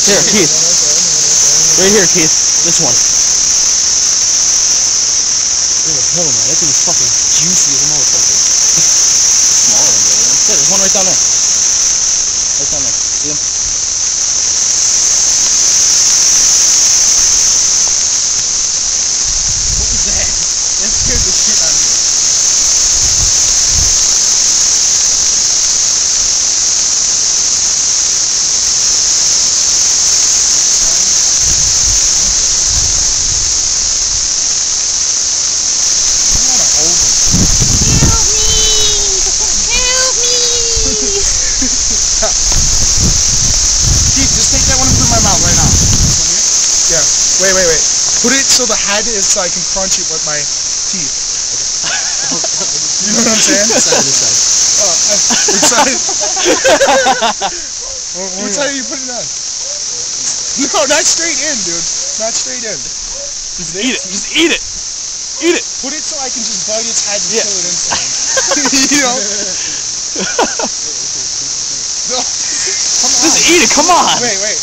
Here, Keith. Right here, Keith. This one. Oh, hell no. That thing is fucking juicy as a motherfucker. Smaller than the other one. Yeah, there's one right down there. Right down there. See him? What was that? That scared the shit out of me. Wait. Put it so the head is so I can crunch it with my teeth. Okay. You know what I'm saying? This side. Which side? Which side are you putting on? No, not straight in, dude. Not straight in. Just eat it. Just eat it. Eat it. Put it so I can just bite its head and kill it instantly. You know? No. Just eat it. Come on. Wait.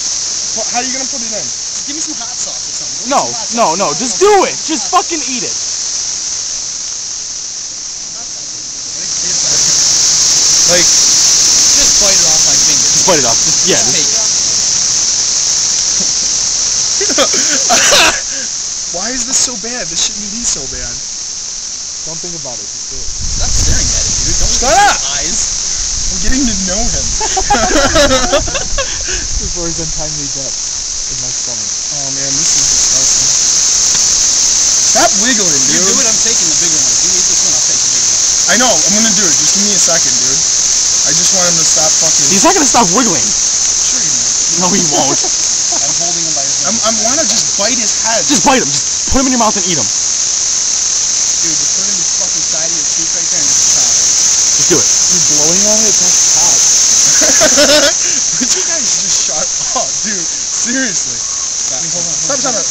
How are you gonna put it in? Give me some hot sauce or something. No. Just do it. Just fucking eat it. Like, just bite it off my finger. Just bite it off. Just take it. Why is this so bad? This shouldn't be so bad. Don't think about it. Just do it. Stop staring at it, dude. Don't shut up. Eyes. I'm getting to know him. Before his untimely death in my stomach. Oh man, this is disgusting. Stop wiggling, dude. You do it, I'm taking the bigger one. If you eat this one, I'll take the bigger one. I know, I'm gonna do it. Just give me a second, dude. I just want him to stop fucking... He's not gonna stop wiggling. Sure he will. No, he won't. I'm holding him by his hand. I wanna just bite his head. Just bite him. Just put him in your mouth and eat him. Dude, just put it in the fucking side of your cheek right there and just chop it. Just do it. You're blowing on it? That's hot. Would you guys just shut up, dude? Seriously. Hold on. Stop. I'm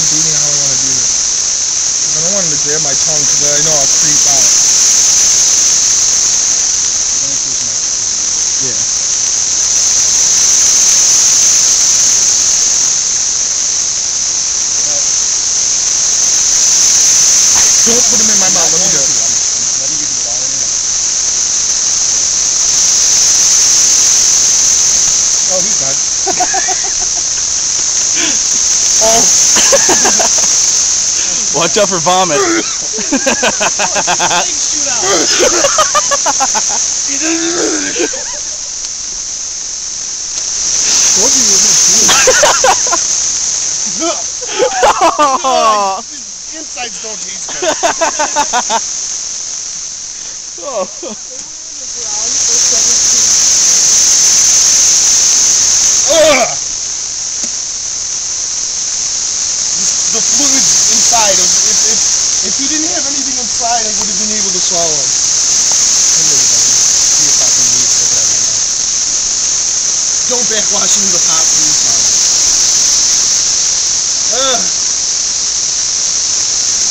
debating how I want to do this. I don't want him to grab my tongue because I know I'll creep out. Yeah. Don't put him in my mouth. Let me do it. I'm letting you do it all in here. Oh, he's done. Oh. Watch out for vomit. Shoot out. Insides don't taste good. The fluid's inside. If he didn't have anything inside, I would have been able to swallow him. Don't backwash into the pot, please, Mom.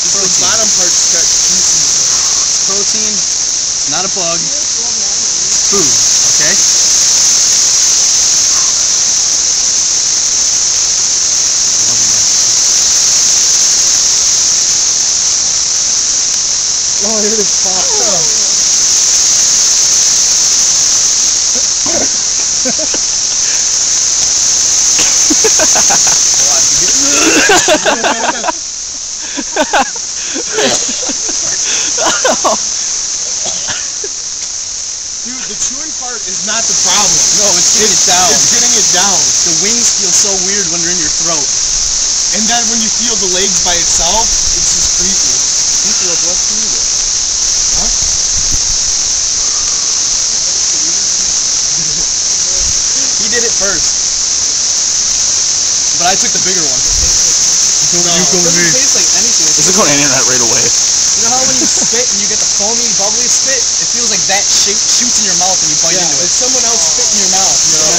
The bottom part's got juicy. It's protein. It's not a bug. It's food, okay? Oh, here it is popped up. Dude, the chewing part is not the problem. No, it's getting it down. It's getting it down. The wings feel so weird when they're in your throat. And then when you feel the legs by itself, it's just creepy. You feel like what's through this? Huh? He did it first. But I took the bigger one. No, it doesn't taste like anything. This is going to end that right away. You know how when you spit and you get the foamy, bubbly spit? It feels like that shoots in your mouth and you bite into it. It's someone else spit in your mouth. You know?